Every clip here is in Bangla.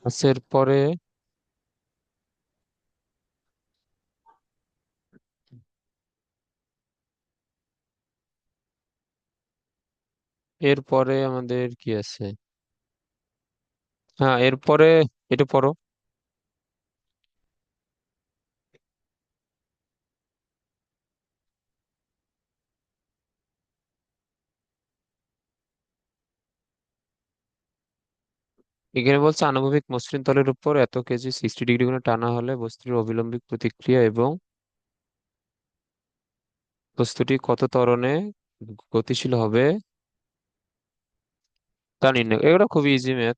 পাঁচের পরে এরপরে আমাদের কি আছে? হ্যাঁ, এরপরে এটা পড়ো। এখানে বলছে আনুভূমিক মসৃণ তলের উপর এত কেজি 60 ডিগ্রি কোণে টানা হলে বস্তুটির অবিলম্বিক প্রতিক্রিয়া এবং বস্তুটি কত ত্বরণে গতিশীল হবে তা নির্ণয়। এগুলো খুবই ইজি ম্যাথ।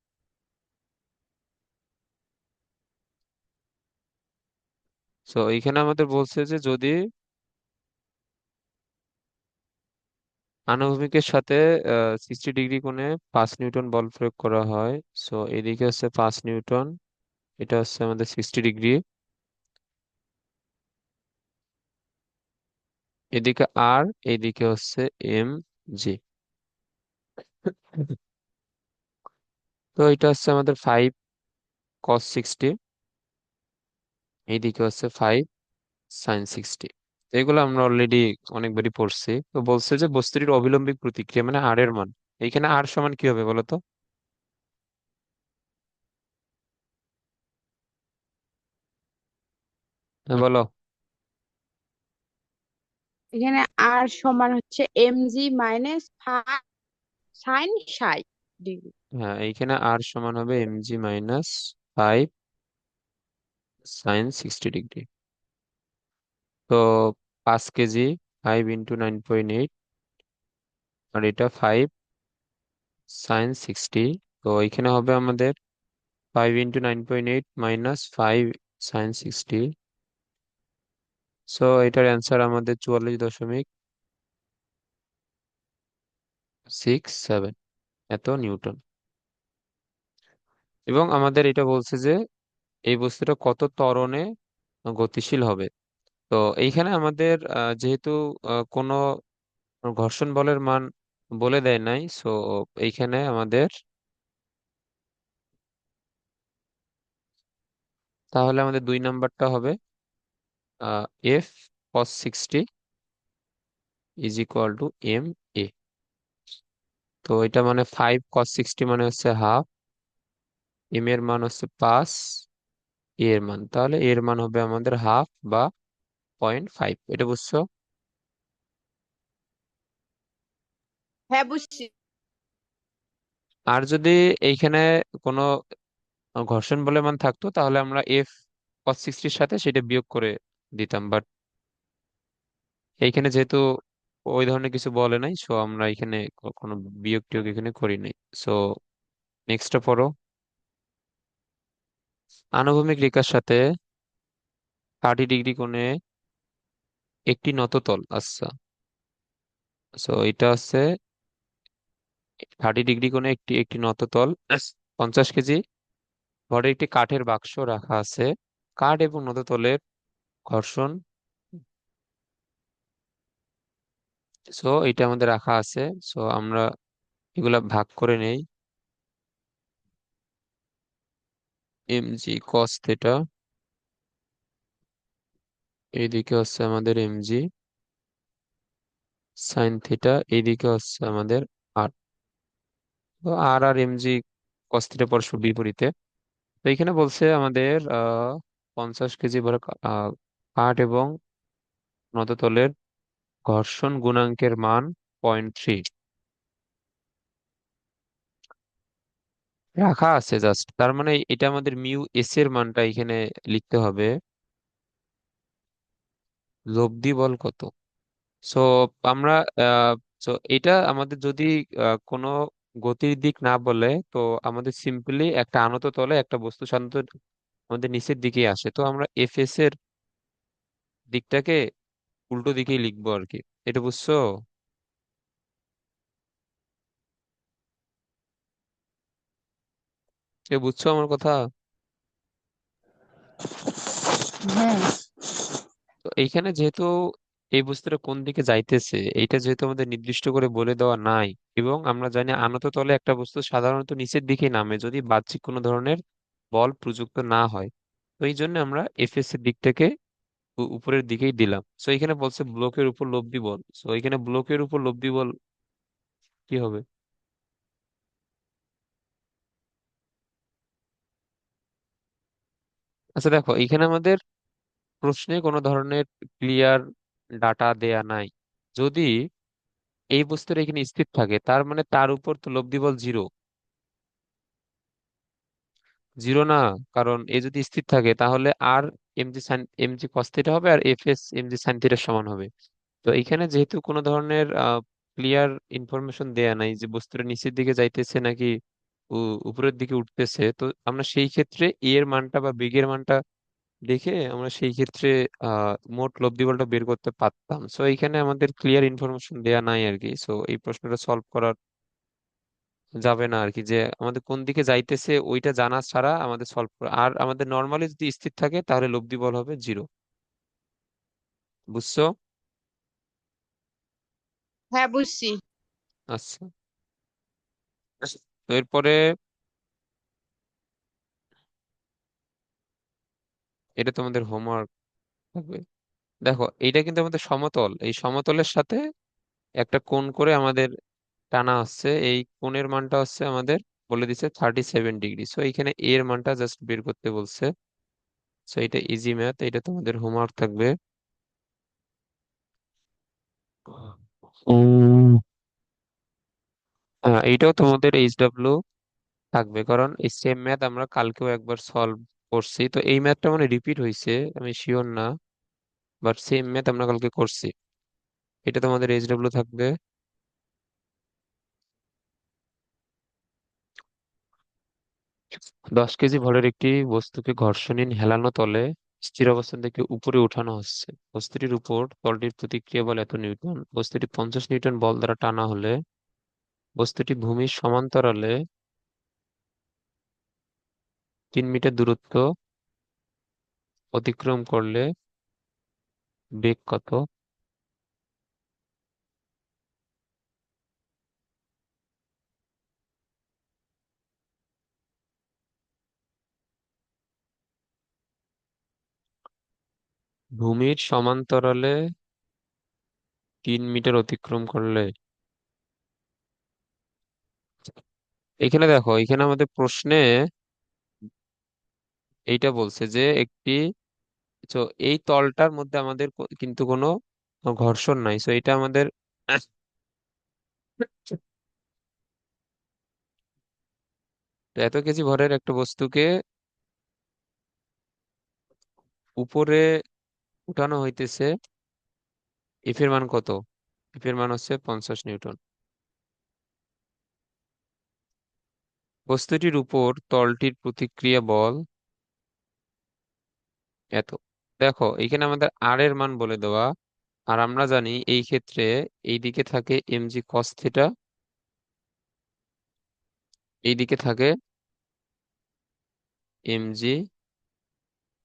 তো এইখানে আমাদের বলছে যে যদি আনুভূমিকের সাথে 60 ডিগ্রি কোণে 5 নিউটন বল প্রয়োগ করা হয়। সো এদিকে হচ্ছে 5 নিউটন, এটা হচ্ছে আমাদের 60 ডিগ্রি, এদিকে আর এইদিকে হচ্ছে এম জি। তো এটা হচ্ছে আমাদের 5 cos 60, এইদিকে হচ্ছে 5 sin 60। এগুলো আমরা অলরেডি অনেকবারই পড়ছি। তো বলছে যে বস্তুটির অবিলম্বিক প্রতিক্রিয়া মানে আর এর মান, এইখানে আর সমান কি হবে বলতো? বলো। এখানে আর সমান হচ্ছে mg মাইনাস 5 sin 60 ডিগ্রি। হ্যাঁ, এইখানে আর সমান হবে mg - 5 sin 60 ডিগ্রি। তো 5 কেজি, 5 × 9.8, আর এটা 5 sin 60। তো এখানে হবে আমাদের 5 × 9.8 মাইনাস 5 sin 60। সো এটার অ্যান্সার আমাদের 44.67 এত নিউটন। এবং আমাদের এটা বলছে যে এই বস্তুটা কত ত্বরণে গতিশীল হবে। তো এইখানে আমাদের যেহেতু কোনো ঘর্ষণ বলের মান বলে দেয় নাই, সো এইখানে আমাদের তাহলে আমাদের 2 নাম্বারটা হবে F cos 60 is equal two MA। তো এটা মানে 5 cos 60 মানে হচ্ছে হাফ, এম এর মান হচ্ছে 5, এর মান তাহলে এর মান হবে আমাদের হাফ বা 0.5। এটা বুঝছো? হ্যাঁ, বুঝছি। আর যদি এইখানে কোনো ঘর্ষণ বলের মান থাকতো তাহলে আমরা F cos 60 সাথে সেটা বিয়োগ করে দিতাম, বাট এইখানে যেহেতু ওই ধরনের কিছু বলে নাই, সো আমরা এখানে কোনো বিয়োগ টিয়োগ এখানে করি নাই। সো নেক্সটটা পড়ো। আনুভূমিক রেখার সাথে 30 ডিগ্রি কোণে একটি নততল, আচ্ছা, সো এটা হচ্ছে 30 ডিগ্রি কোণে একটি একটি নততল, 50 কেজি ভরের একটি কাঠের বাক্স রাখা আছে। কাঠ এবং নততলের ঘর্ষণ, সো এটা আমাদের রাখা আছে। সো আমরা এগুলা ভাগ করে নেই। mg cos θ, এইদিকে হচ্ছে আমাদের mg sin θ, এইদিকে হচ্ছে আমাদের আর। তো আর আর mg cos θ পরস্পর বিপরীতে। তো এখানে বলছে আমাদের 50 কেজি ভরে কাঠ এবং নততলের ঘর্ষণ গুণাঙ্কের মান 0.3 রাখা আছে জাস্ট। তার মানে এটা আমাদের মিউ এস এর মানটা এখানে লিখতে হবে। লব্ধি বল কত? সো আমরা সো এটা আমাদের যদি কোনো গতির দিক না বলে, তো আমাদের সিম্পলি একটা আনত তলে একটা বস্তু সাধারণত আমাদের নিচের দিকেই আসে, তো আমরা এফ এস এর দিকটাকে উল্টো দিকেই লিখবো আর কি। এটা বুঝছো? এ বুঝছো আমার কথা? হ্যাঁ। তো এইখানে যেহেতু এই বস্তুটা কোন দিকে যাইতেছে এইটা যেহেতু আমাদের নির্দিষ্ট করে বলে দেওয়া নাই, এবং আমরা জানি আনত তলে একটা বস্তু সাধারণত নিচের দিকে নামে যদি বাহ্যিক কোনো ধরনের বল প্রযুক্ত না হয়। তো এই জন্য আমরা এফএস এর দিক থেকে উপরের দিকেই দিলাম। সো এখানে বলছে ব্লকের উপর লব্ধি বল, সো এখানে ব্লকের উপর লব্ধি বল কি হবে? আচ্ছা দেখো, এখানে আমাদের প্রশ্নে কোনো ধরনের ক্লিয়ার ডাটা দেয়া নাই। যদি এই বস্তুটা এখানে স্থির থাকে, তার মানে তার উপর তো লব্ধি বল জিরো। জিরো না, কারণ এ যদি স্থির থাকে তাহলে আর M G sine M G cos theta হবে, আর এফ এস এমজি সাইন থিটার সমান হবে। তো এখানে যেহেতু কোনো ধরনের ক্লিয়ার ইনফরমেশন দেয়া নাই যে বস্তুটা নিচের দিকে যাইতেছে নাকি উপরের দিকে উঠতেছে, তো আমরা সেই ক্ষেত্রে এ এর মানটা বা বেগের মানটা দেখে আমরা সেই ক্ষেত্রে মোট লব্ধি বলটা বের করতে পারতাম। সো এখানে আমাদের ক্লিয়ার ইনফরমেশন দেয়া নাই আর কি। সো এই প্রশ্নটা সলভ করা যাবে না আর কি, যে আমাদের কোন দিকে যাইতেছে ওইটা জানা ছাড়া আমাদের সলভ করা। আর আমাদের নর্মালি যদি স্থির থাকে তাহলে লব্ধি বল হবে জিরো। বুঝছো? হ্যাঁ, বুঝছি। আচ্ছা, তো এরপরে এটা তোমাদের হোমওয়ার্ক থাকবে। দেখো এইটা কিন্তু আমাদের সমতল, এই সমতলের সাথে একটা কোণ করে আমাদের টানা হচ্ছে, এই কোণের মানটা হচ্ছে আমাদের বলে দিচ্ছে 37 ডিগ্রি। সো এখানে এর মানটা জাস্ট বের করতে বলছে। সো এটা ইজি ম্যাথ, এটা তোমাদের হোমওয়ার্ক থাকবে। এইটাও তোমাদের এইচডব্লিউ থাকবে, কারণ এই সেম ম্যাথ আমরা কালকেও একবার সলভ করছি। তো এই ম্যাথটা মানে রিপিট হয়েছে আমি শিওর না, বাট সেম ম্যাথ আমরা কালকে করছি। এটা তোমাদের এইচডব্লিউ থাকবে। 10 কেজি ভরের একটি বস্তুকে ঘর্ষণহীন হেলানো তলে স্থির অবস্থান থেকে উপরে উঠানো হচ্ছে। বস্তুটির উপর তলটির প্রতিক্রিয়া বল এত নিউটন। বস্তুটি 50 নিউটন বল দ্বারা টানা হলে বস্তুটি ভূমির সমান্তরালে 3 মিটার দূরত্ব অতিক্রম করলে বেগ কত? ভূমির সমান্তরালে 3 মিটার অতিক্রম করলে, এখানে দেখো, এখানে আমাদের প্রশ্নে এইটা বলছে যে একটি, তো এই তলটার মধ্যে আমাদের কিন্তু কোনো ঘর্ষণ নাই। তো এটা আমাদের তো এত কেজি ভরের একটা বস্তুকে উপরে উঠানো হইতেছে, এফ এর মান কত? এফ এর মান হচ্ছে 50 নিউটন। বস্তুটির উপর তলটির প্রতিক্রিয়া বল এত। দেখো এখানে আমাদের আর এর মান বলে দেওয়া, আর আমরা জানি এই ক্ষেত্রে এইদিকে থাকে এমজি কস থিটা, এইদিকে থাকে এমজি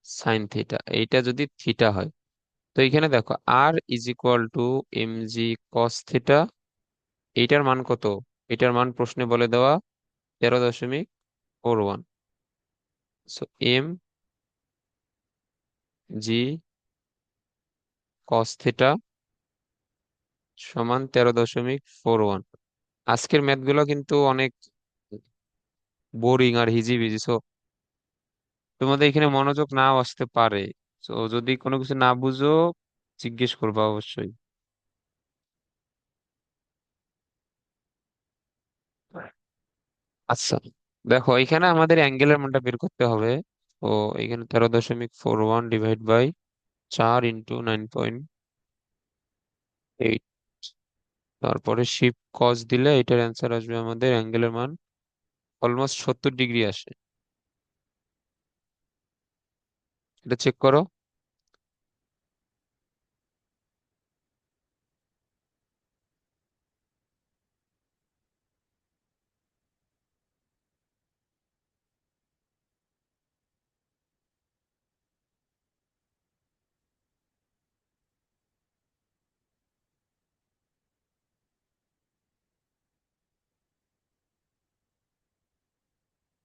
সাইন থিটা, এইটা যদি থিটা হয়। তো এখানে দেখো আর is equal to M G cos theta, এইটার মান কত? এটার মান প্রশ্নে বলে দেওয়া 13.41। So M G cos theta সমান 13.41। আজকের ম্যাথ গুলো কিন্তু অনেক বোরিং আর হিজিবিজি, সো তোমাদের এখানে মনোযোগ নাও আসতে পারে। তো যদি কোনো কিছু না বুঝো জিজ্ঞেস করবা অবশ্যই। আচ্ছা দেখো, এখানে আমাদের অ্যাঙ্গেলের মানটা বের করতে হবে। তো এখানে 13.41 ডিভাইড বাই 4 × 9.8, তারপরে শিফট কস দিলে এটার অ্যান্সার আসবে আমাদের অ্যাঙ্গেলের মান অলমোস্ট 70 ডিগ্রি আসে। এটা চেক করো।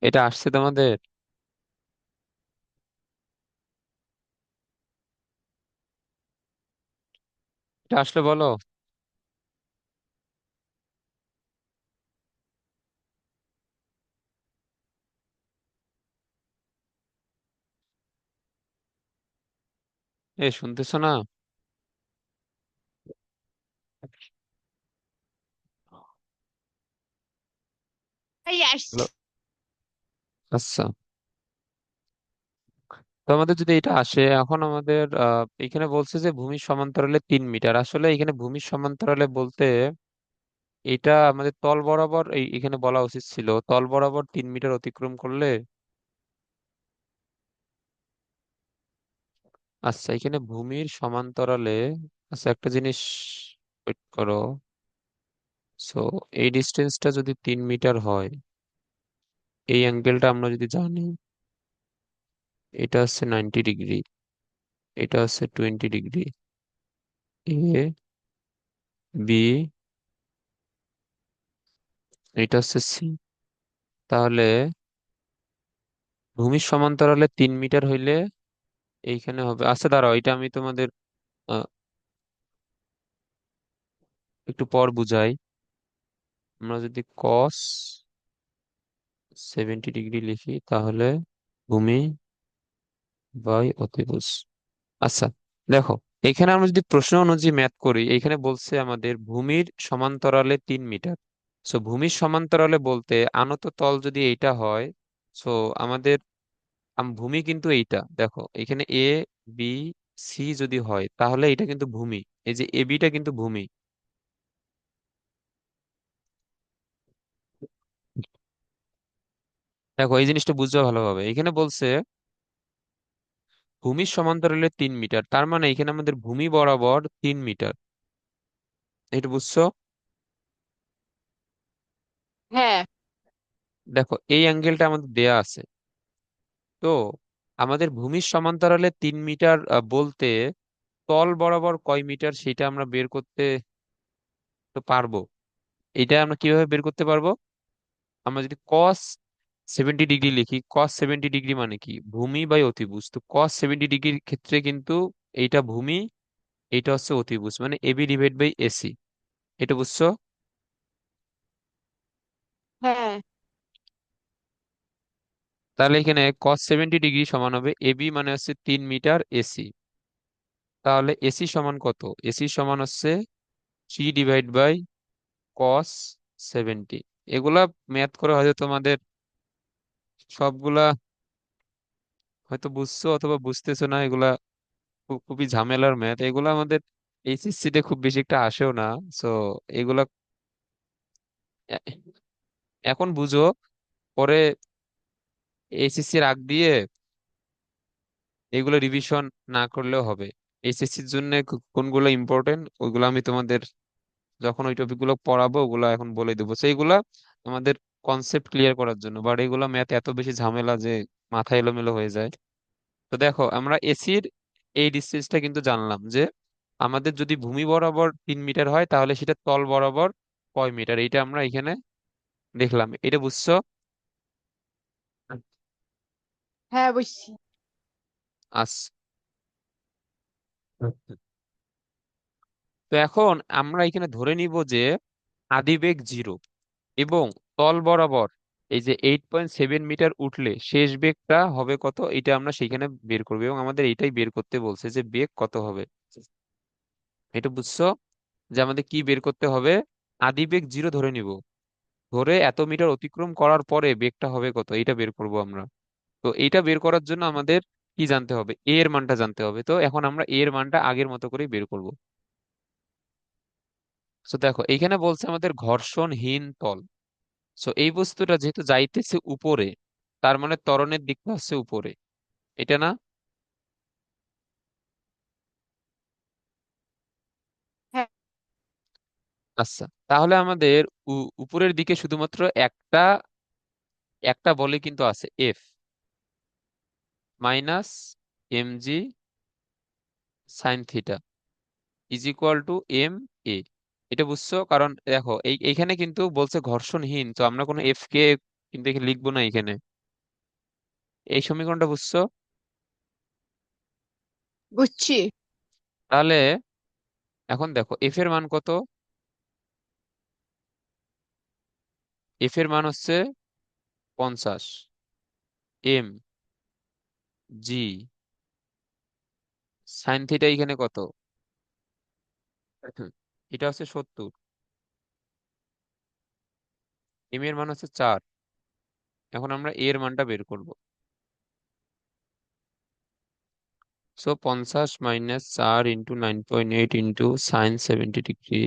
এটা আসছে তোমাদের? এটা আসলে বলো। শুনতেছো না? এই আসছি। হ্যালো? আচ্ছা, তো আমাদের যদি এটা আসে, এখন আমাদের এখানে বলছে যে ভূমির সমান্তরালে 3 মিটার। আসলে এখানে ভূমির সমান্তরালে বলতে এটা আমাদের তল বরাবর, এখানে বলা উচিত ছিল তল বরাবর 3 মিটার অতিক্রম করলে। আচ্ছা, এখানে ভূমির সমান্তরালে, আচ্ছা একটা জিনিস wait করো। সো এই ডিস্টেন্সটা যদি 3 মিটার হয়, এই অ্যাঙ্গেলটা আমরা যদি জানি, এটা হচ্ছে 90 ডিগ্রি, এটা হচ্ছে 20 ডিগ্রি। এ, বি, এটা হচ্ছে সি। তাহলে ভূমির সমান্তরালে 3 মিটার হইলে এইখানে হবে, আচ্ছা দাঁড়াও, এটা আমি তোমাদের আহ, একটু পর বুঝাই। আমরা যদি কস 70 ডিগ্রি লিখি, তাহলে ভূমি বাই অতিভুজ। আচ্ছা, দেখো, এখানে আমরা যদি প্রশ্ন অনুযায়ী ম্যাথ করি, এখানে বলছে আমাদের ভূমির সমান্তরালে 3 মিটার। সো ভূমির সমান্তরালে বলতে আনত তল যদি এইটা হয়, সো আমাদের ভূমি কিন্তু এইটা, দেখো এখানে এ, বি, সি যদি হয়, তাহলে এটা কিন্তু ভূমি। এই যে এ বিটা কিন্তু ভূমি। দেখো এই জিনিসটা বুঝতে ভালোভাবে, এখানে বলছে ভূমির সমান্তরালে 3 মিটার, তার মানে এখানে আমাদের ভূমি বরাবর 3 মিটার। এটা বুঝছো? হ্যাঁ। দেখো এই অ্যাঙ্গেলটা আমাদের দেয়া আছে। তো আমাদের ভূমির সমান্তরালে 3 মিটার বলতে তল বরাবর কয় মিটার সেটা আমরা বের করতে তো পারবো। এটা আমরা কিভাবে বের করতে পারবো? আমরা যদি কস 70 ডিগ্রি লিখি, কস 70 ডিগ্রি মানে কি? ভূমি বাই অতিভুজ। তো কস 70 ডিগ্রির ক্ষেত্রে কিন্তু এইটা ভূমি, এইটা হচ্ছে অতিভুজ, মানে এবি ডিভাইড বাই এসি। এটা বুঝছো? হ্যাঁ। তাহলে এখানে কস 70 ডিগ্রি সমান হবে এবি মানে হচ্ছে 3 মিটার, এসি। তাহলে এসি সমান কত? এসি সমান হচ্ছে 3 ডিভাইড বাই কস 70। এগুলা ম্যাথ করে হয়তো তোমাদের সবগুলা হয়তো বুঝছো অথবা বুঝতেছো না। এগুলা খুবই ঝামেলার ম্যাথ, এগুলা আমাদের এইচএসসি তে খুব বেশি একটা আসেও না। সো এগুলা এ- এখন বুঝো, পরে এইচএসসি রাখ দিয়ে এগুলো রিভিশন না করলেও হবে। এইচএসসির জন্য কোনগুলো ইম্পর্টেন্ট ওইগুলো আমি তোমাদের যখন ওই টপিক গুলো পড়াবো ওগুলো এখন বলে দেবো। সেইগুলা আমাদের কনসেপ্ট ক্লিয়ার করার জন্য, বাট এগুলো ম্যাথ এত বেশি ঝামেলা যে মাথা এলোমেলো হয়ে যায়। তো দেখো, আমরা এসির এই ডিস্টেন্সটা কিন্তু জানলাম যে আমাদের যদি ভূমি বরাবর 3 মিটার হয়, তাহলে সেটা তল বরাবর কয় মিটার, এইটা আমরা এখানে দেখলাম। এটা বুঝছো? হ্যাঁ, বুঝছি। আচ্ছা, তো এখন আমরা এখানে ধরে নিব যে আদিবেগ 0 এবং তল বরাবর এই যে 8.7 মিটার উঠলে শেষ বেগটা হবে কত, এটা আমরা সেখানে বের করবো, এবং আমাদের এটাই বের করতে বলছে যে বেগ কত হবে। এটা বুঝছো যে আমাদের কি বের করতে হবে? আদিবেগ 0 ধরে নিব, ধরে এত মিটার অতিক্রম করার পরে বেগটা হবে কত, এটা বের করব আমরা। তো এইটা বের করার জন্য আমাদের কি জানতে হবে? এ এর মানটা জানতে হবে। তো এখন আমরা এ এর মানটা আগের মতো করেই বের করব। তো দেখো এইখানে বলছে আমাদের ঘর্ষণহীন তল। সো এই বস্তুটা যেহেতু যাইতেছে উপরে, তার মানে ত্বরণের দিকটা হচ্ছে উপরে, এটা না? হ্যাঁ। আচ্ছা, তাহলে আমাদের উপরের দিকে শুধুমাত্র একটা একটা বলে কিন্তু আছে, F minus M G sine theta is equal to M A. এটা বুঝছো? কারণ দেখো এইখানে কিন্তু বলছে ঘর্ষণহীন, তো আমরা কোনো এফ কে কিন্তু এখানে লিখবো না এখানে। এই সমীকরণটা বুঝছো? বুঝছি। তাহলে এখন দেখো এফ এর মান কত। এফ এর মান হচ্ছে 50। এম জি সাইন থিটা এখানে কত? হুম, এটা হচ্ছে 70। এম এর মান হচ্ছে 4। এখন আমরা এ এর মানটা বের করব। So 50 minus 4 into 9.8 into sine 70 degree.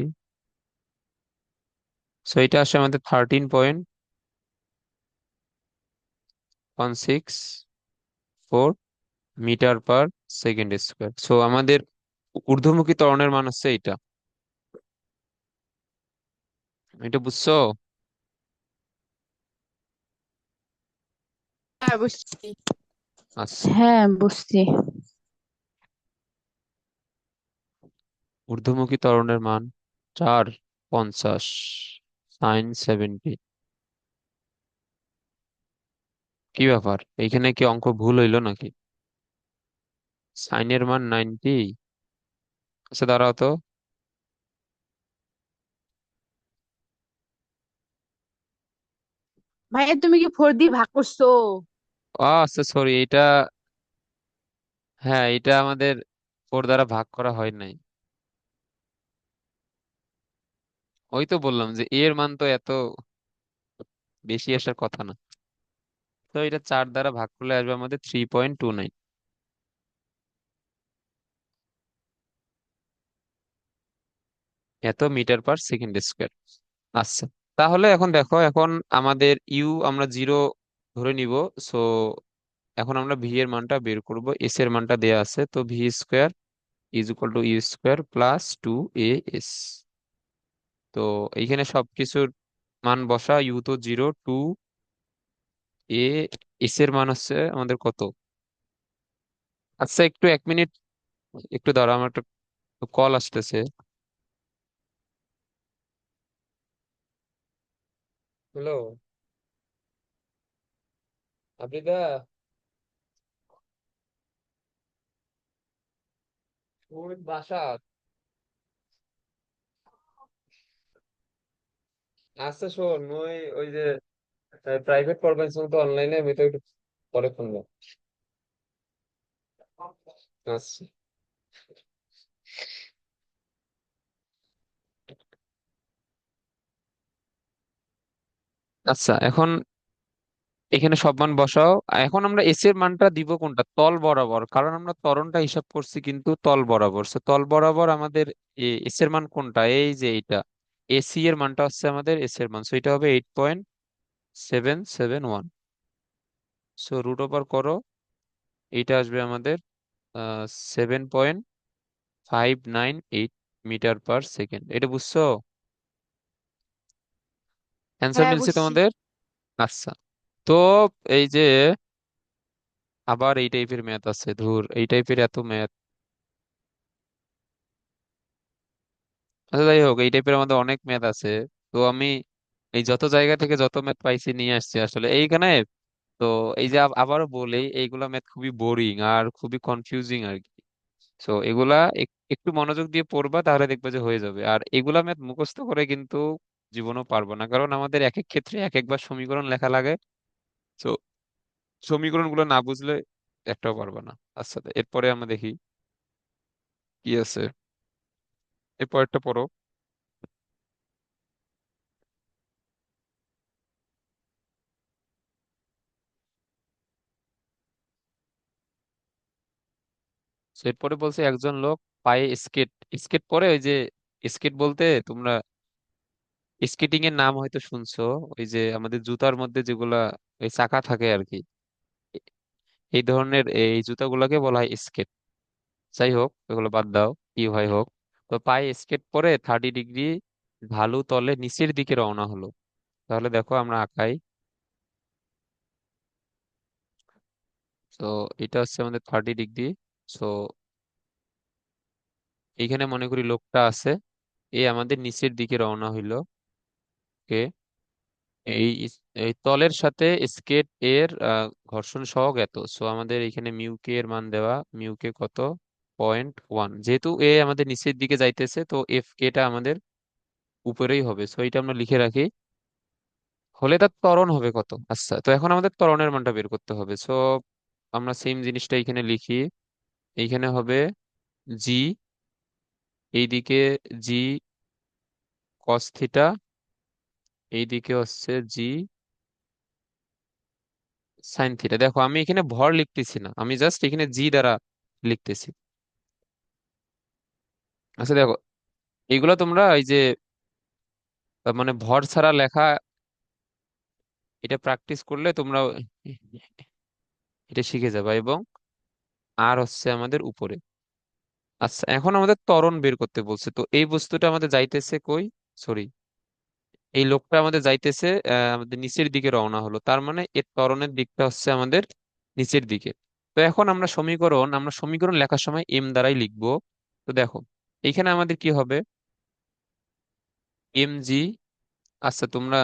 So এটা আসে আমাদের 13.164 meter per second square. So আমাদের ঊর্ধ্বমুখী ত্বরণের মান হচ্ছে এটা। এটা বুঝছো? হ্যাঁ বুঝছি। আচ্ছা, হ্যাঁ বুঝছি। ঊর্ধ্বমুখী ত্বরণের মান 450 সাইন 70। কি ব্যাপার, এইখানে কি অঙ্ক ভুল হইলো নাকি? সাইনের মান 90। আচ্ছা দাঁড়াও তো। ভাইয়া তুমি কি 4 দিয়ে ভাগ করছো? আচ্ছা সরি, এটা হ্যাঁ, এটা আমাদের 4 দ্বারা ভাগ করা হয় নাই। ওই তো বললাম যে এর মান তো এত বেশি আসার কথা না। তো এটা 4 দ্বারা ভাগ করলে আসবে আমাদের 3.29। এত মিটার পার সেকেন্ড স্কোয়ার। আচ্ছা, তাহলে এখন দেখো, এখন আমাদের ইউ আমরা 0 ধরে নিব। সো এখন আমরা ভি এর মানটা বের করব। এস এর মানটা দেয়া আছে, তো V square is equal to U square plus 2 S. তো এইখানে সবকিছুর মান বসা। ইউ তো 0, 2 এ, এস এর মান হচ্ছে আমাদের কত? আচ্ছা একটু 1 মিনিট, একটু দাঁড়াও, আমার একটা কল আসতেছে। হ্যালো আবৃদা, ওই বাসা। আচ্ছা শোন, ওই ওই যে প্রাইভেট পড়বেন তো অনলাইনে, আমি তো একটু পরে ফোন দেব। আচ্ছা। আচ্ছা এখন এখানে সব মান বসাও। এখন আমরা এস এর মানটা দিব কোনটা? তল বরাবর, কারণ আমরা ত্বরণটা হিসাব করছি কিন্তু তল বরাবর। সো তল বরাবর আমাদের এস এর মান কোনটা? এই যে এইটা। এসি এর মানটা হচ্ছে আমাদের এস এর মান, সো এটা হবে 8.771। সো রুট ওভার করো, এইটা আসবে আমাদের 7.598 মিটার পার সেকেন্ড। এটা বুঝছো? অ্যান্সার হ্যাঁ মিলছে বুঝছি। তোমাদের? আচ্ছা। তো এই যে আবার এই টাইপের ম্যাথ আছে, ধুর এই টাইপের এত ম্যাথ। আচ্ছা যাই হোক, এই টাইপের আমাদের অনেক ম্যাথ আছে। তো আমি এই যত জায়গা থেকে যত ম্যাথ পাইছি নিয়ে আসছি আসলে এইখানে। তো এই যে আবারও বলি, এইগুলা ম্যাথ খুবই বোরিং আর খুবই কনফিউজিং আর কি। তো এগুলা একটু মনোযোগ দিয়ে পড়বা, তাহলে দেখবে যে হয়ে যাবে। আর এগুলা ম্যাথ মুখস্থ করে কিন্তু জীবনও পারবো না, কারণ আমাদের এক এক ক্ষেত্রে এক একবার সমীকরণ লেখা লাগে। তো সমীকরণ গুলো না বুঝলে একটাও পারবে না। আচ্ছা এরপরে আমরা দেখি কি আছে। এরপরটা পড়ো। So, এরপরে বলছে একজন লোক পায়ে স্কেট স্কেট পরে। ওই যে স্কেট বলতে তোমরা স্কেটিং এর নাম হয়তো শুনছো, ওই যে আমাদের জুতার মধ্যে যেগুলা ওই চাকা থাকে আর কি, এই ধরনের এই জুতাগুলোকে বলা হয় স্কেট। যাই হোক এগুলো বাদ দাও, কি হয় হোক। তো পায়ে স্কেট পরে 30 ডিগ্রি ঢালু তলে নিচের দিকে রওনা হলো। তাহলে দেখো আমরা আঁকাই। তো এটা হচ্ছে আমাদের 30 ডিগ্রি। সো এইখানে মনে করি লোকটা আছে, এ আমাদের নিচের দিকে রওনা হইলো। ওকে। এই এই তলের সাথে স্কেট এর ঘর্ষণ সহগ এত। সো আমাদের এখানে মিউ কে এর মান দেওয়া, মিউ কে কত? 0.1, যেহেতু এ আমাদের নিচের দিকে যাইতেছে তো এফ কেটা আমাদের উপরেই হবে, সো এটা আমরা লিখে রাখি। হলে তার ত্বরণ হবে কত? আচ্ছা, তো এখন আমাদের ত্বরণের মানটা বের করতে হবে। সো আমরা সেম জিনিসটা এখানে লিখি। এইখানে হবে জি, এইদিকে জি কস থিটা, এইদিকে হচ্ছে জি সাইন থিটা। দেখো আমি এখানে ভর লিখতেছি না, আমি জাস্ট এখানে জি দ্বারা লিখতেছি। আচ্ছা দেখো, এইগুলো তোমরা এই যে মানে ভর ছাড়া লেখা, এটা প্র্যাকটিস করলে তোমরা এটা শিখে যাবে। এবং আর হচ্ছে আমাদের উপরে। আচ্ছা, এখন আমাদের ত্বরণ বের করতে বলছে, তো এই বস্তুটা আমাদের যাইতেছে কই, সরি, এই লোকটা আমাদের যাইতেছে আমাদের নিচের দিকে রওনা হলো, তার মানে এর ত্বরণের দিকটা হচ্ছে আমাদের নিচের দিকে। তো এখন আমরা সমীকরণ লেখার সময় এম দ্বারাই লিখবো। তো দেখো এইখানে আমাদের কি হবে, এম জি। আচ্ছা তোমরা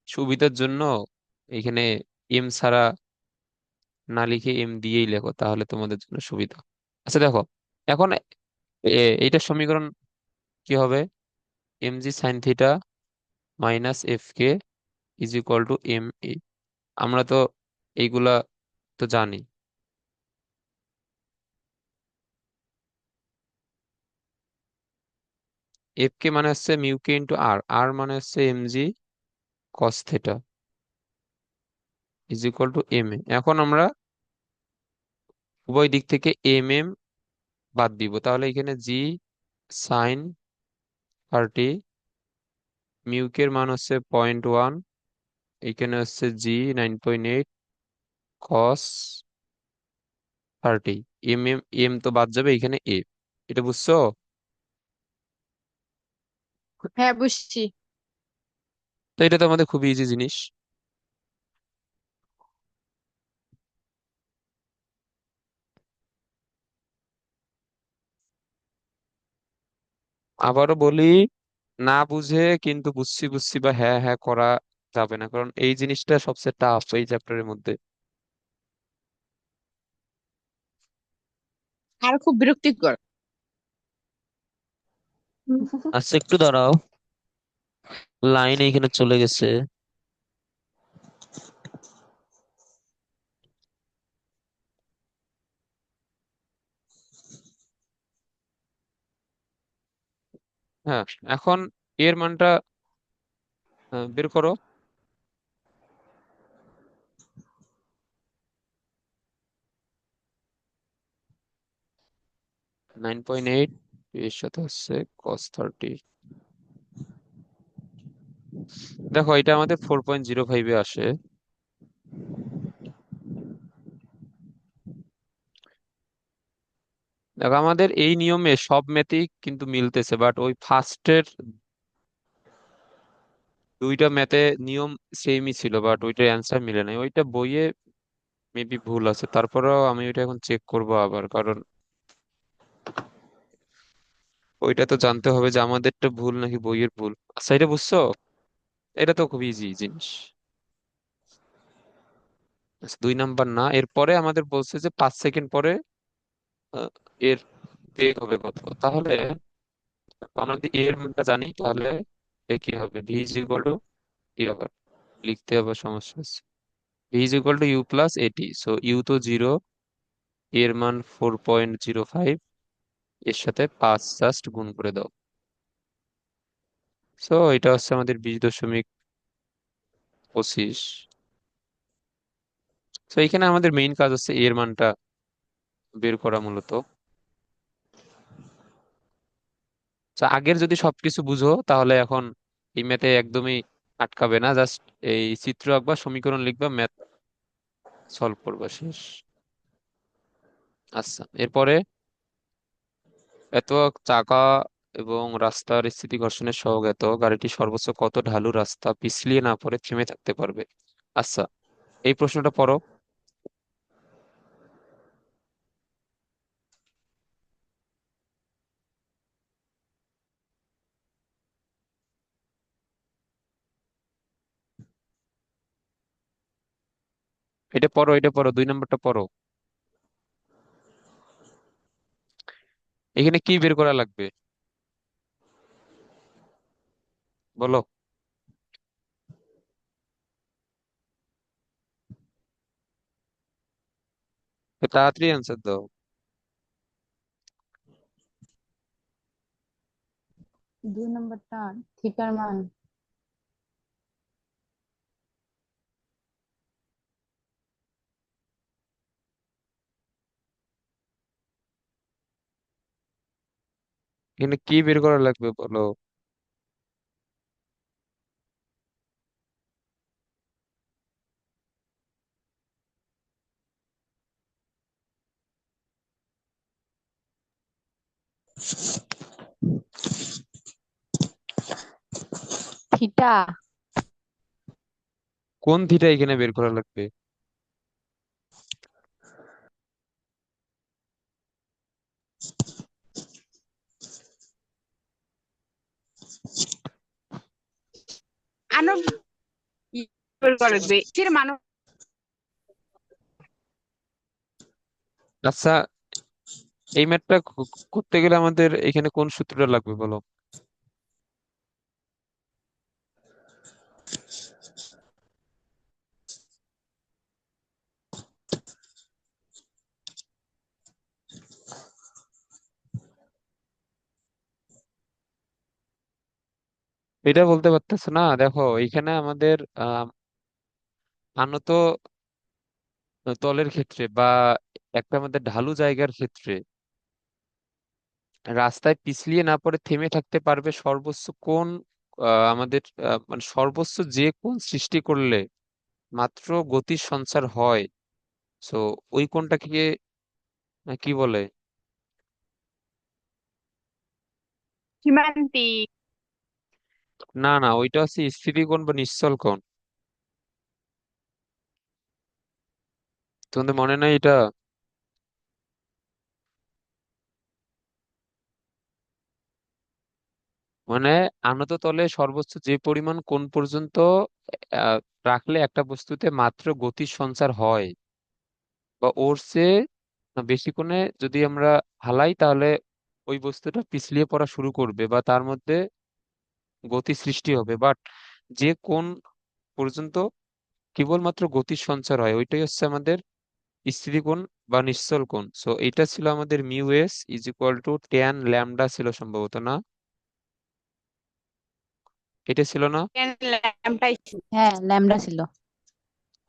সুবিধার জন্য এখানে এম ছাড়া না লিখে এম দিয়েই লেখো, তাহলে তোমাদের জন্য সুবিধা। আচ্ছা দেখো, এখন এইটার সমীকরণ কি হবে, M G sine theta minus F কে is equal to M A. আমরা তো এইগুলা তো জানি। এফ কে মানে হচ্ছে মিউ কে ইন্টু আর, আর মানে হচ্ছে M G cos theta is equal to M A. এখন আমরা উভয় দিক থেকে এম এম বাদ দিব, তাহলে এখানে জি সাইন 30, মিউকের মান হচ্ছে 0.1, এখানে হচ্ছে জি 9.8 কস 30, এম এম এম তো বাদ যাবে, এখানে এ। এটা বুঝছো? হ্যাঁ, বুঝছি। তো এটা তো আমাদের খুবই ইজি জিনিস। আবারও বলি, না বুঝে কিন্তু বুঝছি বুঝছি বা হ্যাঁ হ্যাঁ করা যাবে না, কারণ এই জিনিসটা সবচেয়ে টাফ এই চ্যাপ্টারের মধ্যে। আর খুব বিরক্তিকর। আচ্ছা একটু দাঁড়াও, লাইন এইখানে চলে গেছে। হ্যাঁ, এখন এর মানটা বের করো। 9.8, এর সাথে হচ্ছে কস 30। দেখো এটা আমাদের 4.05-এ আসে। দেখো আমাদের এই নিয়মে সব ম্যাথই কিন্তু মিলতেছে, বাট ওই ফার্স্টের দুইটা ম্যাথে নিয়ম সেমই ছিল, বাট ওইটার অ্যান্সার মিলে নাই। ওইটা বইয়ে মেবি ভুল আছে, তারপরেও আমি ওইটা এখন চেক করবো আবার, কারণ ওইটা তো জানতে হবে যে আমাদেরটা ভুল নাকি বইয়ের ভুল। আচ্ছা এটা বুঝছো? এটা তো খুব ইজি জিনিস। আচ্ছা, 2 নাম্বার না, এরপরে আমাদের বলছে যে 5 সেকেন্ড পরে আহ, এর বেগ হবে কত। তাহলে আমরা যদি এর মানটা জানি, তাহলে এ কি হবে, ভি ইজ ইকুয়াল টু, কি আবার লিখতে আবার সমস্যা আছে, V is equal to U plus at. So U তো 0, এর মান 4.05, এর সাথে 5 জাস্ট গুণ করে দাও। সো এটা হচ্ছে আমাদের 20.25। তো এখানে আমাদের মেইন কাজ হচ্ছে এর মানটা বের করা মূলত। তো আগের যদি সবকিছু বুঝো তাহলে এখন এই ম্যাথে একদমই আটকাবে না, জাস্ট এই চিত্র আঁকবা, সমীকরণ লিখবা, ম্যাথ সলভ করবা, শেষ। আচ্ছা এরপরে, এত চাকা এবং রাস্তার স্থিতি ঘর্ষণের সহগ গাড়িটি সর্বোচ্চ কত ঢালু রাস্তা পিছলিয়ে না পড়ে থেমে থাকতে পারবে? আচ্ছা, এই প্রশ্নটা পড়ো। এটা পড়ো, এটা পড়ো, 2 নাম্বারটা পড়ো। এখানে কি বের করা লাগবে বলো? তো তাড়াতাড়ি অ্যান্সার দাও। 2 নম্বরটা থিটার মান। এখানে কি বের করা লাগবে বলো? থিটা। কোন থিটা এখানে বের করা লাগবে? আনব ই বের করে দিবে এর মান। আচ্ছা, এই ম্যাথটা করতে গেলে আমাদের এখানে কোন সূত্রটা লাগবে বলো? এটা বলতে পারতেছো না? দেখো এখানে আমাদের আনত তলের ক্ষেত্রে বা একটা আমাদের ঢালু জায়গার ক্ষেত্রে রাস্তায় পিছলিয়ে না পড়ে থেমে থাকতে পারবে সর্বোচ্চ কোন আমাদের মানে সর্বোচ্চ যে কোন সৃষ্টি করলে মাত্র গতির সঞ্চার হয়। সো ওই কোনটাকে কি বলে? সীমান্তিক। না না, ওইটা হচ্ছে স্থিতি কোণ বা নিশ্চল কোণ। তোমাদের মনে নাই এটা? মানে আনত তলে সর্বোচ্চ যে পরিমাণ কোণ পর্যন্ত আহ, রাখলে একটা বস্তুতে মাত্র গতির সঞ্চার হয়, বা ওর চেয়ে বেশি কোণে যদি আমরা হালাই তাহলে ওই বস্তুটা পিছলিয়ে পড়া শুরু করবে বা তার মধ্যে গতি সৃষ্টি হবে। বাট যে কোণ পর্যন্ত কেবলমাত্র গতির সঞ্চার হয় ওইটাই হচ্ছে আমাদের স্থিতিকোণ বা নিশ্চল কোণ। সো এটা ছিল আমাদের mu S is equal two tan lambda ছিল সম্ভবত, না? এটা ছিল না? ল্যাম্বডা। হ্যাঁ, ল্যামডা ছিল।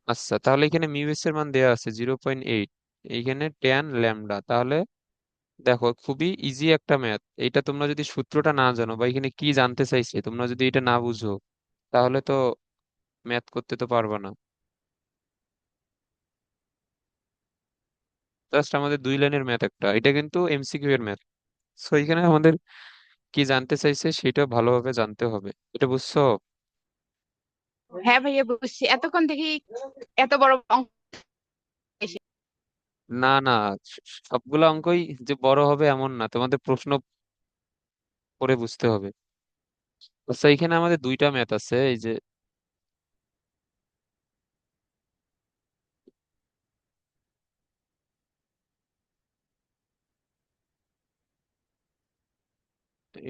আচ্ছা, তাহলে এখানে মিউ এস এর মান দেওয়া আছে 0.8, এইখানে ট্যান ল্যামডা। তাহলে দেখো খুবই ইজি একটা ম্যাথ। এটা তোমরা যদি সূত্রটা না জানো বা এখানে কি জানতে চাইছে তোমরা যদি এটা না বুঝো তাহলে তো ম্যাথ করতে তো পারবে না। জাস্ট আমাদের 2 লাইনের ম্যাথ একটা, এটা কিন্তু এমসিকিউ এর ম্যাথ। সো এখানে আমাদের কি জানতে চাইছে সেটা ভালোভাবে জানতে হবে। এটা বুঝছো? হ্যাঁ ভাইয়া, বুঝছি। এতক্ষণ দেখি এত বড় অঙ্ক এসে। না না, সবগুলো অঙ্কই যে বড় হবে এমন না, তোমাদের প্রশ্ন করে বুঝতে হবে। আচ্ছা, এখানে আমাদের 2টা ম্যাথ আছে। এই যে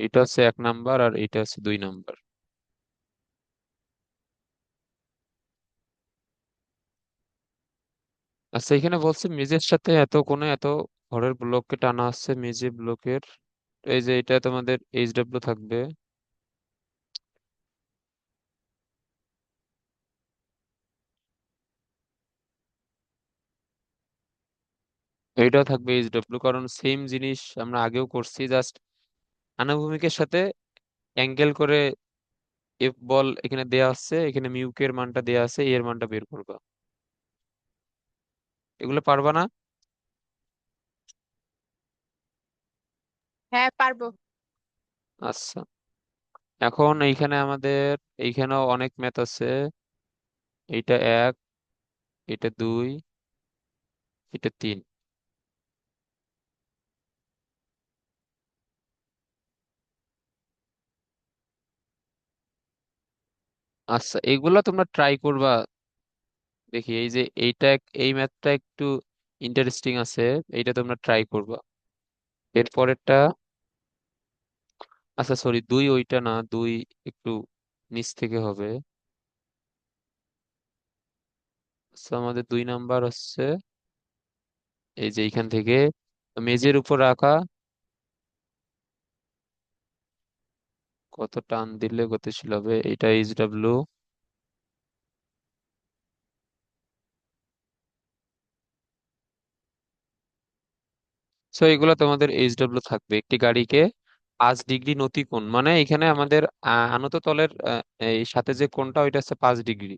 এটা হচ্ছে 1 নাম্বার আর এটা হচ্ছে 2 নাম্বার। আচ্ছা, এখানে বলছে মেজের সাথে এত কোণে এত ভরের ব্লককে টানা হচ্ছে মেজে ব্লকের। এই যে এটা তোমাদের এইচ ডাব্লিউ থাকবে, এইটাও থাকবে এইচ ডাব্লিউ, কারণ সেম জিনিস আমরা আগেও করছি। জাস্ট আনুভূমিকের সাথে অ্যাঙ্গেল করে এফ বল এখানে দেয়া আছে, এখানে মিউকের মানটা দেয়া আছে, এর মানটা বের করবা। এগুলো পারবা না? হ্যাঁ, পারবো। আচ্ছা, এখন এইখানে আমাদের এইখানেও অনেক ম্যাথ আছে। এইটা 1, এটা 2, এটা 3। আচ্ছা, এগুলা তোমরা ট্রাই করবা। দেখি এই যে এইটা এই ম্যাথটা একটু ইন্টারেস্টিং আছে, এইটা তোমরা ট্রাই করবা। এরপরেরটা, আচ্ছা সরি, দুই ওইটা না, দুই একটু নিচ থেকে হবে। So, আমাদের 2 নাম্বার হচ্ছে এই যে এইখান থেকে মেজের উপর রাখা, কত টান দিলে গতিশীল হবে, এটা এইচ ডাব্লিউ। সো এগুলো তোমাদের এইচ ডাব্লিউ থাকবে। একটি গাড়িকে 5 ডিগ্রি নতিকোণ, মানে এখানে আমাদের আনত তলের এই সাথে যে কোণটা ওইটা হচ্ছে 5 ডিগ্রি।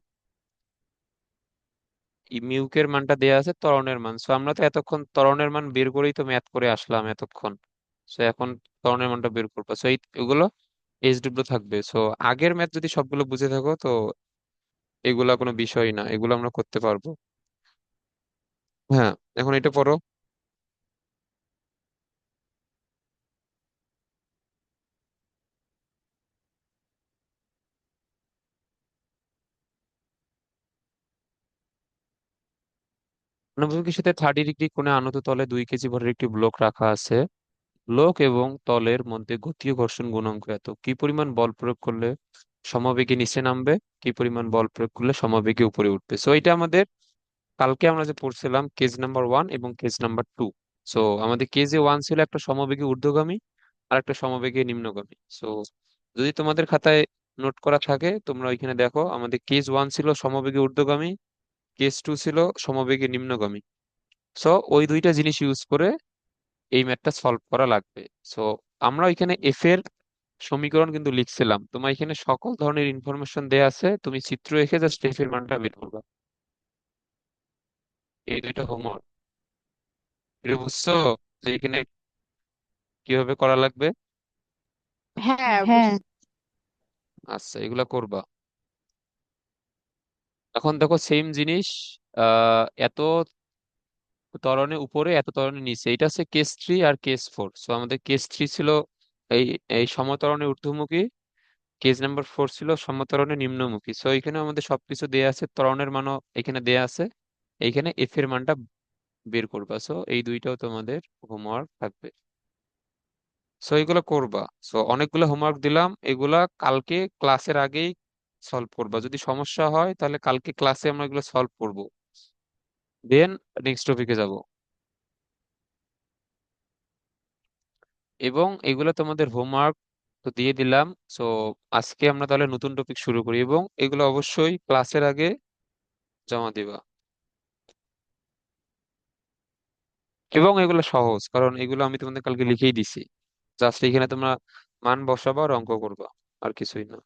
মিউকের মানটা দেয়া আছে, ত্বরণের মান। সো আমরা তো এতক্ষণ ত্বরণের মান বের করেই তো ম্যাথ করে আসলাম এতক্ষণ। সো এখন ত্বরণের মানটা বের করবো। সো এগুলো এইচ ডাব্লিউ থাকবে। সো আগের ম্যাথ যদি সবগুলো বুঝে থাকো তো এগুলা কোনো বিষয় না, এগুলো আমরা করতে পারবো। হ্যাঁ, এখন এটা পড়ো। অনুভূমিকের সাথে 30 ডিগ্রি কোণে আনত তলে 2 কেজি ভরের একটি ব্লক রাখা আছে। ব্লক এবং তলের মধ্যে গতি ও ঘর্ষণ গুণাঙ্ক এত, কি পরিমাণ বল প্রয়োগ করলে সমবেগে নিচে নামবে, কি পরিমাণ বল প্রয়োগ করলে সমবেগে উপরে উঠবে। সো এটা আমাদের কালকে আমরা যে পড়ছিলাম কেজ নাম্বার 1 এবং কেজ নাম্বার 2। সো আমাদের কেজে 1 ছিল একটা সমবেগে ঊর্ধ্বগামী আর একটা সমবেগে নিম্নগামী। সো যদি তোমাদের খাতায় নোট করা থাকে তোমরা ওইখানে দেখো, আমাদের কেজ 1 ছিল সমবেগে ঊর্ধ্বগামী, কেজ 2 ছিল সমবেগে নিম্নগামী। সো ওই দুইটা জিনিস ইউজ করে এই ম্যাথটা সলভ করা লাগবে। সো আমরা এখানে এফ এর সমীকরণ কিন্তু লিখছিলাম, তোমার এখানে সকল ধরনের ইনফরমেশন দেয়া আছে, তুমি চিত্র এঁকে জাস্ট এফ এর মানটা বের করবা। এই দুইটা হোমওয়ার্ক, এটা বুঝছো যে এখানে কিভাবে করা লাগবে? হ্যাঁ হ্যাঁ। আচ্ছা, এগুলা করবা। এখন দেখো সেম জিনিস, এত ত্বরণে উপরে এত ত্বরণে নিচে, এটা হচ্ছে কেস 3 আর কেস 4। সো আমাদের কেস 3 ছিল এই এই সমত্বরণে ঊর্ধ্বমুখী, কেজ নাম্বার 4 ছিল সমত্বরণে নিম্নমুখী। সো এখানে আমাদের সবকিছু দেয়া আছে, ত্বরণের মানও এখানে দেয়া আছে, এইখানে এফ এর মানটা বের করবা। সো এই দুইটাও তোমাদের হোমওয়ার্ক থাকবে। সো এগুলো করবা। সো অনেকগুলো হোমওয়ার্ক দিলাম, এগুলা কালকে ক্লাসের আগেই সলভ করবা। যদি সমস্যা হয় তাহলে কালকে ক্লাসে আমরা এগুলো সলভ করব, দেন নেক্সট টপিকে যাব। এবং এগুলো তোমাদের হোমওয়ার্ক তো দিয়ে দিলাম। সো আজকে আমরা তাহলে নতুন টপিক শুরু করি, এবং এগুলো অবশ্যই ক্লাসের আগে জমা দিবা। এবং এগুলো সহজ, কারণ এগুলো আমি তোমাদের কালকে লিখেই দিছি। জাস্ট এখানে তোমরা মান বসাবা আর অঙ্ক করবা, আর কিছুই না।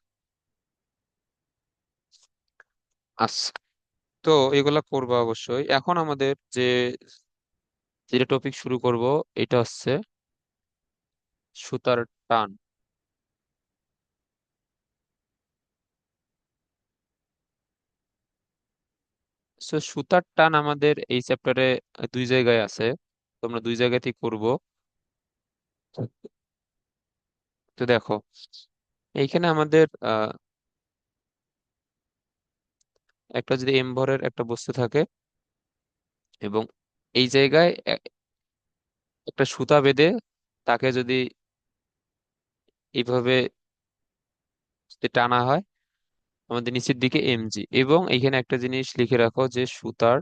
আচ্ছা, তো এগুলা করবা অবশ্যই। এখন আমাদের যেটা টপিক শুরু করব এটা হচ্ছে সুতার টান। সো সুতার টান আমাদের এই চ্যাপ্টারে 2 জায়গায় আছে, তোমরা 2 জায়গাতেই করব। তো দেখো, এইখানে আমাদের একটা যদি এম ভরের একটা বস্তু থাকে, এবং এই জায়গায় একটা সুতা বেঁধে তাকে যদি এইভাবে যদি টানা হয় আমাদের নিচের দিকে এমজি, এবং এইখানে একটা জিনিস লিখে রাখো যে সুতার,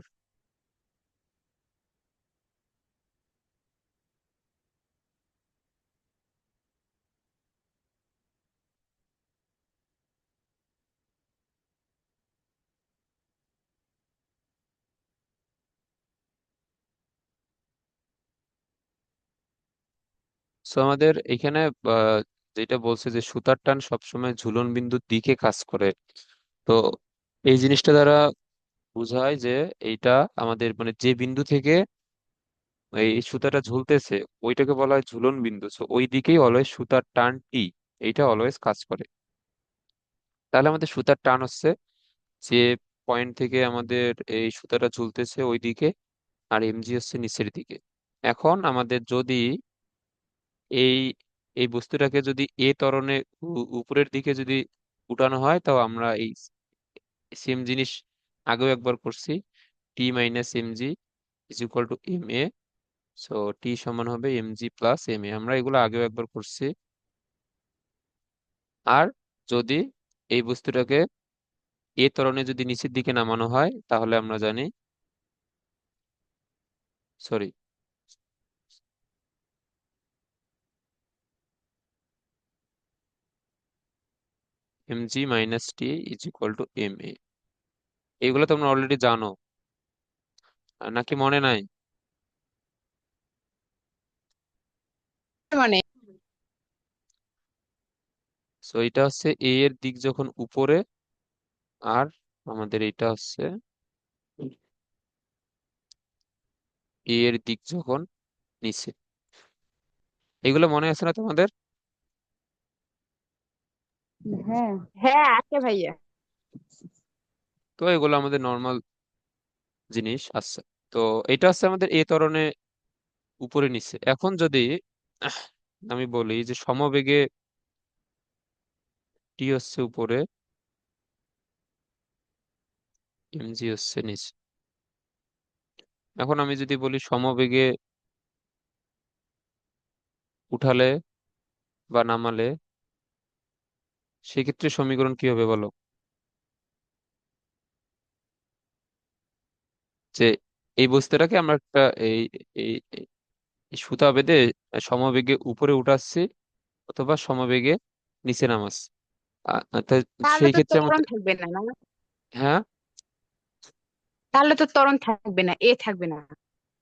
সো আমাদের এখানে আহ, যেটা বলছে যে সুতার টান সবসময় ঝুলন বিন্দুর দিকে কাজ করে। তো এই জিনিসটা দ্বারা বোঝায় যে এইটা আমাদের মানে যে বিন্দু থেকে এই সুতাটা ঝুলতেছে ওইটাকে বলা হয় ঝুলন বিন্দু। সো ওই দিকেই অলওয়েজ সুতার টান টি, এইটা অলওয়েজ কাজ করে। তাহলে আমাদের সুতার টান হচ্ছে যে পয়েন্ট থেকে আমাদের এই সুতাটা ঝুলতেছে ওই দিকে, আর এমজি হচ্ছে নিচের দিকে। এখন আমাদের যদি এই এই বস্তুটাকে যদি এ ত্বরণে উপরের দিকে যদি উঠানো হয়, তাও আমরা এই সেম জিনিস আগেও একবার করছি, T minus M G is equal to M A. So T সমান হবে mg প্লাস ma, আমরা এগুলো আগেও একবার করছি। আর যদি এই বস্তুটাকে এ ত্বরণে যদি নিচের দিকে নামানো হয় তাহলে আমরা জানি, sorry, mg minus T is equal two ma। এগুলো তোমরা অলরেডি জানো, নাকি মনে নাই? মানে সো এটা হচ্ছে এ এর দিক যখন উপরে, আর আমাদের এটা হচ্ছে এ এর দিক যখন নিচে। এগুলো মনে আছে না তোমাদের? হ্যাঁ হ্যাঁ আছে ভাইয়া। তো এগুলো আমাদের নর্মাল জিনিস আছে। তো এটা হচ্ছে আমাদের এ ত্বরণে উপরে নিচে। এখন যদি আহ, আমি বলি যে সমবেগে টি হচ্ছে উপরে, mg হচ্ছে নিচে। এখন আমি যদি বলি সমবেগে উঠালে বা নামালে, সেক্ষেত্রে সমীকরণ কি হবে বলো? যে এই বস্তুটাকে আমরা একটা এই এই এই সুতা বেঁধে সমবেগে উপরে উঠাচ্ছি অথবা সমবেগে নিচে নামাচ্ছি। তা তাহলে সেই তো ক্ষেত্রে ত্বরণ আমাদের, থাকবে না, না? হ্যাঁ, তাহলে তো ত্বরণ থাকবে না, এ থাকবে না।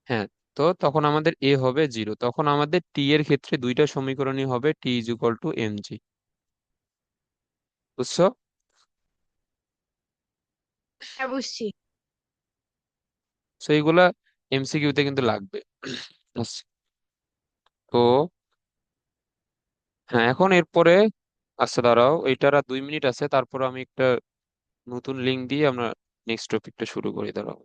হ্যাঁ, তো তখন আমাদের এ হবে 0। তখন আমাদের টি এর ক্ষেত্রে দুইটা সমীকরণই হবে টি ইজ ইকুয়াল টু mg। বুঝছো? হ্যাঁ বুঝছি। তো এইগুলা এমসিকিউ তে কিন্তু লাগবে। আচ্ছা, তো হ্যাঁ, এখন এরপরে, আচ্ছা দাঁড়াও, এইটার আর 2 মিনিট আছে, তারপর আমি একটা নতুন লিঙ্ক দিয়ে আমরা নেক্সট টপিকটা শুরু করি, দাঁড়াও।